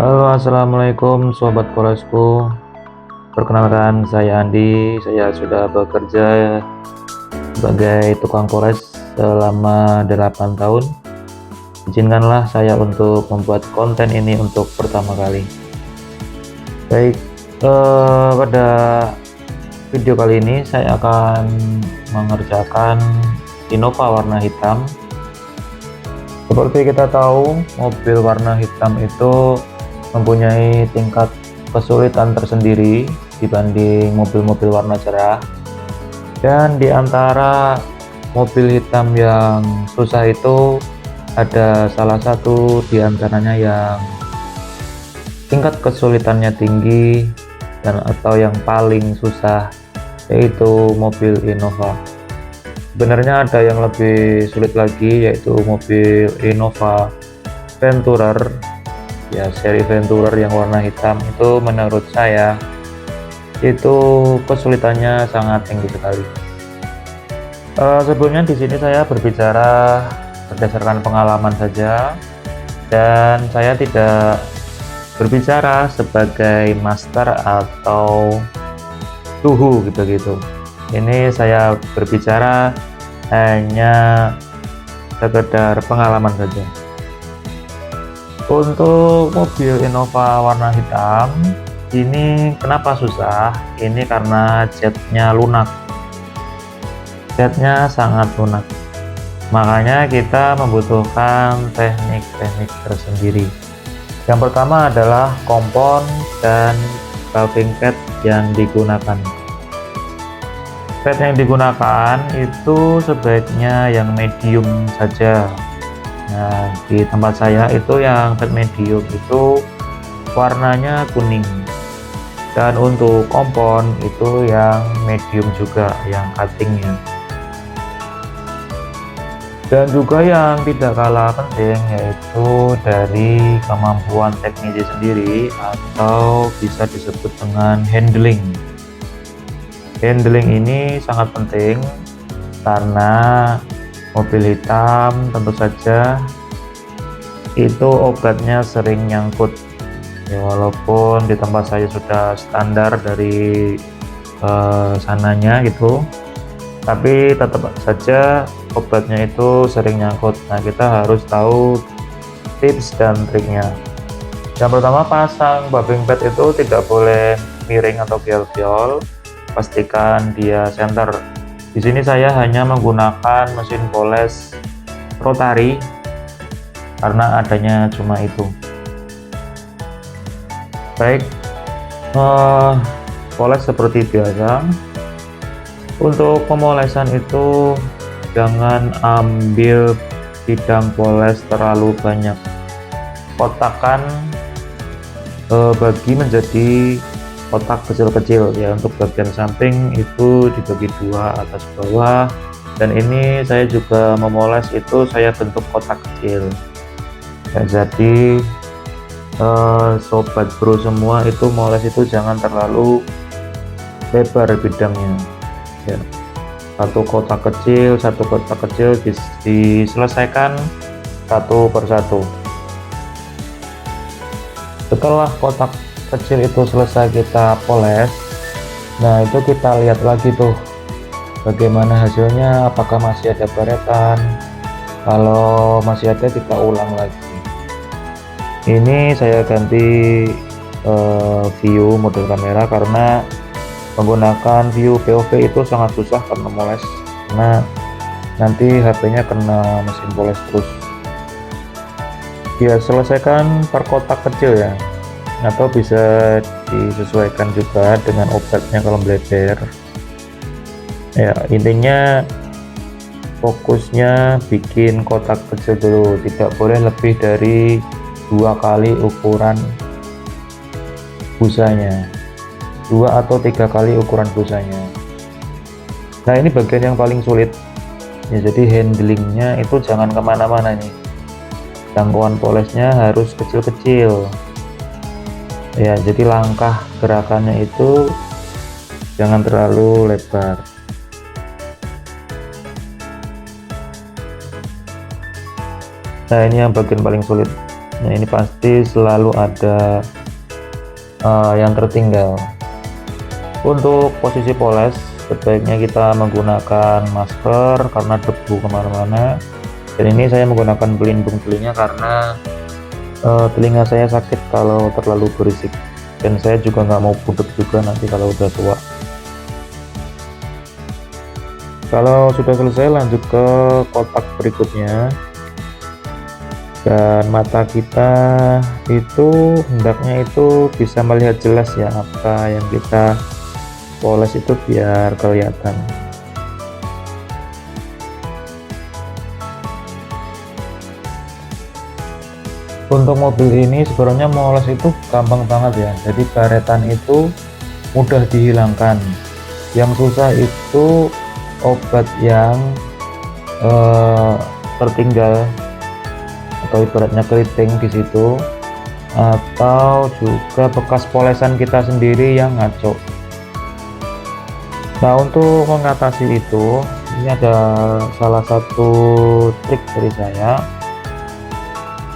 Halo, assalamualaikum sobat polesku. Perkenalkan, saya Andi. Saya sudah bekerja sebagai tukang poles selama 8 tahun. Izinkanlah saya untuk membuat konten ini untuk pertama kali. Baik, pada video kali ini saya akan mengerjakan Innova warna hitam. Seperti kita tahu, mobil warna hitam itu mempunyai tingkat kesulitan tersendiri dibanding mobil-mobil warna cerah. Dan di antara mobil hitam yang susah itu ada salah satu di antaranya yang tingkat kesulitannya tinggi dan atau yang paling susah, yaitu mobil Innova. Sebenarnya ada yang lebih sulit lagi, yaitu mobil Innova Venturer ya, seri Venturer yang warna hitam. Itu menurut saya itu kesulitannya sangat tinggi sekali. Sebelumnya di sini saya berbicara berdasarkan pengalaman saja, dan saya tidak berbicara sebagai master atau suhu gitu-gitu. Ini saya berbicara hanya sekedar pengalaman saja. Untuk mobil Innova warna hitam ini kenapa susah? Ini karena jetnya lunak. Jetnya sangat lunak. Makanya kita membutuhkan teknik-teknik tersendiri. Yang pertama adalah kompon dan valving pad yang digunakan. Pad yang digunakan itu sebaiknya yang medium saja. Nah, di tempat saya itu yang pad medium itu warnanya kuning. Dan untuk kompon itu yang medium juga, yang cuttingnya. Dan juga yang tidak kalah penting yaitu dari kemampuan teknisi sendiri, atau bisa disebut dengan handling. Handling ini sangat penting karena mobil hitam tentu saja itu obatnya sering nyangkut ya, walaupun di tempat saya sudah standar dari sananya gitu, tapi tetap saja obatnya itu sering nyangkut. Nah, kita harus tahu tips dan triknya. Yang pertama, pasang valving pad itu tidak boleh miring atau piol-piol, pastikan dia center. Di sini saya hanya menggunakan mesin poles rotary karena adanya cuma itu. Baik, poles seperti biasa. Untuk pemolesan itu jangan ambil bidang poles terlalu banyak. Kotakkan bagi menjadi kotak kecil-kecil ya. Untuk bagian samping itu dibagi dua, atas bawah. Dan ini saya juga memoles itu saya bentuk kotak kecil ya, jadi sobat bro semua itu moles itu jangan terlalu lebar bidangnya ya. Satu kotak kecil diselesaikan satu persatu. Setelah kotak kecil itu selesai kita poles, nah itu kita lihat lagi tuh bagaimana hasilnya, apakah masih ada baretan. Kalau masih ada kita ulang lagi. Ini saya ganti view model kamera karena menggunakan view POV itu sangat susah karena moles, karena nanti HP-nya kena mesin poles terus. Ya, selesaikan per kotak kecil ya, atau bisa disesuaikan juga dengan obatnya kalau bleber ya. Intinya fokusnya bikin kotak kecil dulu, tidak boleh lebih dari 2 kali ukuran busanya, 2 atau 3 kali ukuran busanya. Nah, ini bagian yang paling sulit ya, jadi handlingnya itu jangan kemana-mana nih, jangkauan polesnya harus kecil-kecil ya, jadi langkah gerakannya itu jangan terlalu lebar. Nah, ini yang bagian paling sulit. Nah, ini pasti selalu ada yang tertinggal. Untuk posisi poles, sebaiknya kita menggunakan masker karena debu kemana-mana. Dan ini saya menggunakan pelindung telinga karena telinga saya sakit kalau terlalu berisik, dan saya juga nggak mau budek juga nanti kalau udah tua. Kalau sudah selesai, lanjut ke kotak berikutnya. Dan mata kita itu hendaknya itu bisa melihat jelas ya apa yang kita poles itu biar kelihatan. Untuk mobil ini sebenarnya moles itu gampang banget ya, jadi baretan itu mudah dihilangkan. Yang susah itu obat yang tertinggal atau ibaratnya keriting di situ, atau juga bekas polesan kita sendiri yang ngaco. Nah, untuk mengatasi itu, ini ada salah satu trik dari saya.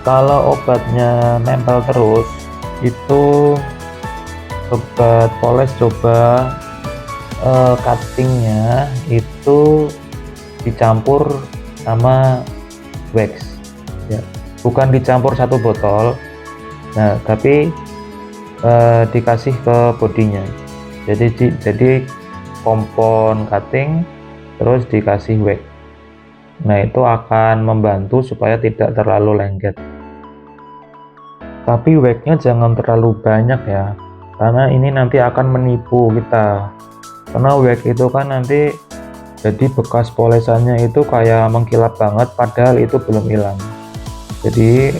Kalau obatnya nempel terus, itu sobat poles coba cuttingnya itu dicampur sama wax ya, bukan dicampur satu botol. Nah, tapi dikasih ke bodinya, jadi kompon cutting terus dikasih wax. Nah, itu akan membantu supaya tidak terlalu lengket. Tapi waxnya jangan terlalu banyak ya, karena ini nanti akan menipu kita. Karena wax itu kan nanti jadi bekas polesannya itu kayak mengkilap banget, padahal itu belum hilang. Jadi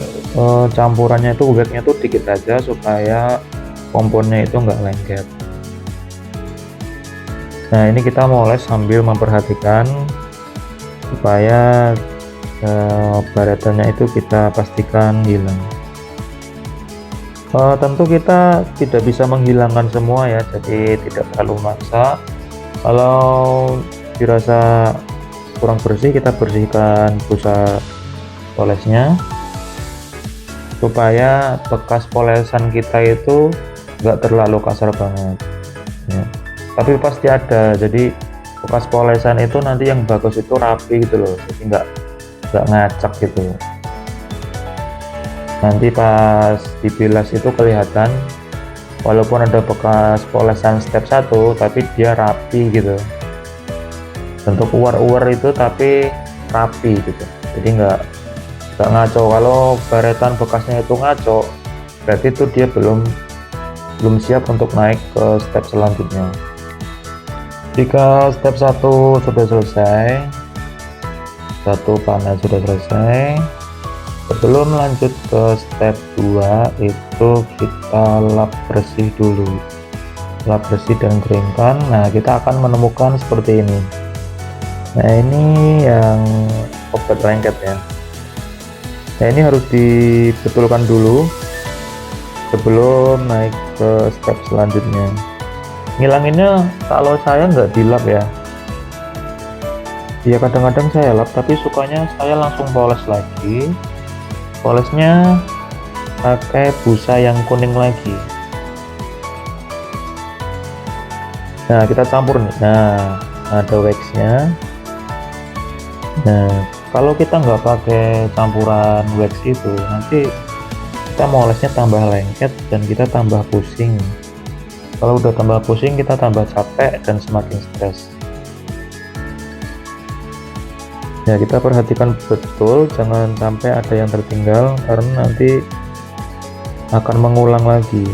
campurannya itu waxnya tuh dikit aja supaya komponnya itu nggak lengket. Nah, ini kita moles sambil memperhatikan supaya baretannya itu kita pastikan hilang. Tentu kita tidak bisa menghilangkan semua ya, jadi tidak terlalu maksa. Kalau dirasa kurang bersih, kita bersihkan busa polesnya supaya bekas polesan kita itu nggak terlalu kasar banget ya. Tapi pasti ada, jadi bekas polesan itu nanti yang bagus itu rapi gitu loh, jadi nggak ngacak gitu. Nanti pas dibilas itu kelihatan walaupun ada bekas polesan step 1 tapi dia rapi gitu, bentuk uar-uar itu tapi rapi gitu, jadi nggak ngaco. Kalau baretan bekasnya itu ngaco, berarti itu dia belum siap untuk naik ke step selanjutnya. Jika step 1 sudah selesai, satu panel sudah selesai, sebelum lanjut ke step 2 itu kita lap bersih dulu, lap bersih dan keringkan. Nah, kita akan menemukan seperti ini. Nah, ini yang obat lengket ya. Nah, ini harus dibetulkan dulu sebelum naik ke step selanjutnya. Ngilanginnya kalau saya nggak dilap ya, kadang-kadang saya lap, tapi sukanya saya langsung poles lagi. Polesnya pakai busa yang kuning lagi. Nah, kita campur nih. Nah, ada waxnya. Nah, kalau kita nggak pakai campuran wax itu, nanti kita molesnya tambah lengket dan kita tambah pusing. Kalau udah tambah pusing, kita tambah capek dan semakin stres. Ya, kita perhatikan betul jangan sampai ada yang tertinggal, karena nanti akan mengulang lagi.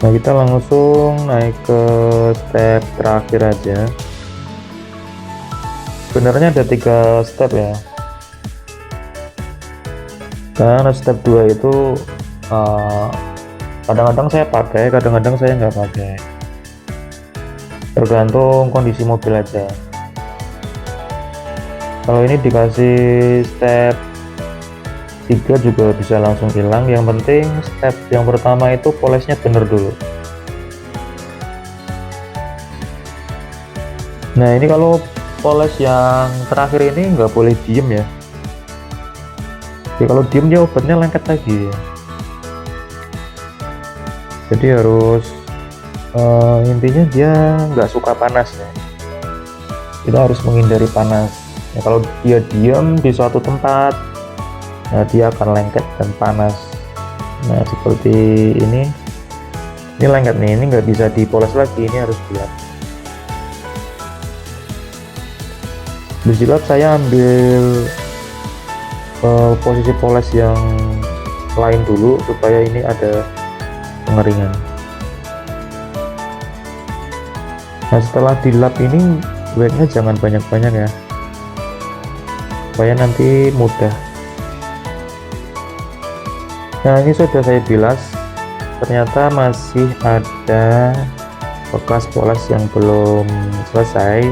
Nah, kita langsung naik ke step terakhir aja. Sebenarnya ada 3 step ya, karena step 2 itu kadang-kadang saya pakai, kadang-kadang saya nggak pakai, tergantung kondisi mobil aja. Kalau ini dikasih step 3 juga bisa langsung hilang. Yang penting step yang pertama itu polesnya bener dulu. Nah, ini kalau poles yang terakhir ini nggak boleh diem ya. Jadi kalau diem dia obatnya lengket lagi. Jadi harus intinya dia nggak suka panas ya. Kita harus menghindari panas. Ya, kalau dia diem di suatu tempat, nah dia akan lengket dan panas. Nah seperti ini lengket nih, ini nggak bisa dipoles lagi, ini harus bulat. Berjilbab saya ambil posisi poles yang lain dulu supaya ini ada pengeringan. Nah setelah dilap ini wetnya jangan banyak-banyak ya, supaya nanti mudah. Nah ini sudah saya bilas, ternyata masih ada bekas poles yang belum selesai.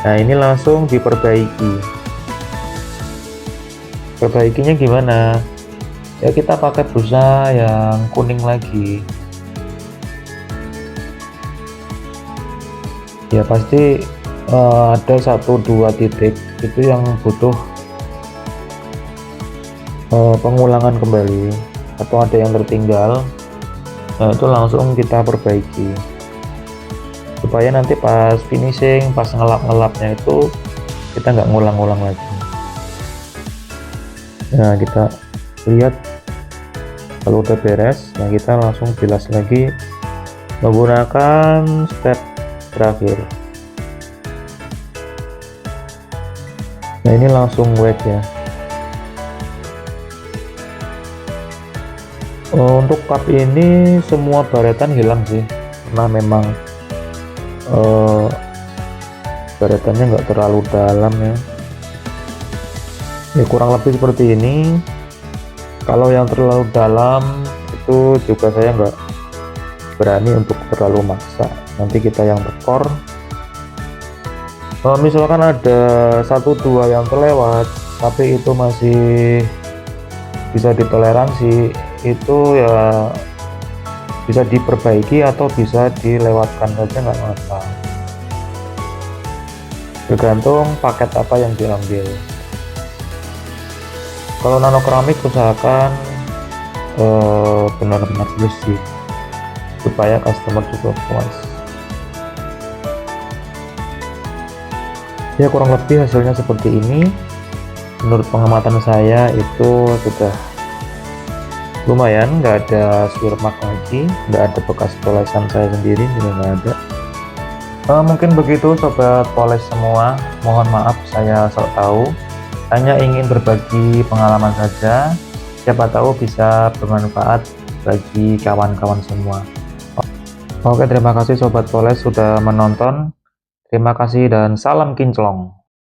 Nah ini langsung diperbaiki. Perbaikinya gimana ya, kita pakai busa yang kuning lagi ya. Pasti ada 1-2 titik itu yang butuh pengulangan kembali atau ada yang tertinggal. Nah itu langsung kita perbaiki supaya nanti pas finishing, pas ngelap-ngelapnya itu kita nggak ngulang-ngulang lagi. Nah kita lihat kalau udah beres, nah kita langsung bilas lagi menggunakan step terakhir. Nah ini langsung wet ya. Untuk cup ini semua baretan hilang sih, karena memang baretannya nggak terlalu dalam ya. Ya kurang lebih seperti ini. Kalau yang terlalu dalam itu juga saya nggak berani untuk terlalu maksa, nanti kita yang tekor. Misalkan ada 1-2 yang terlewat tapi itu masih bisa ditoleransi, itu ya bisa diperbaiki atau bisa dilewatkan saja, nggak masalah, tergantung paket apa yang diambil. Kalau nano keramik usahakan benar-benar bersih supaya customer juga puas. Ya kurang lebih hasilnya seperti ini. Menurut pengamatan saya itu sudah lumayan, nggak ada swear mark lagi, nggak ada bekas polesan saya sendiri juga nggak ada. Mungkin begitu sobat poles semua, mohon maaf saya sok tahu, hanya ingin berbagi pengalaman saja, siapa tahu bisa bermanfaat bagi kawan-kawan semua. Oke, terima kasih sobat poles sudah menonton, terima kasih dan salam kinclong.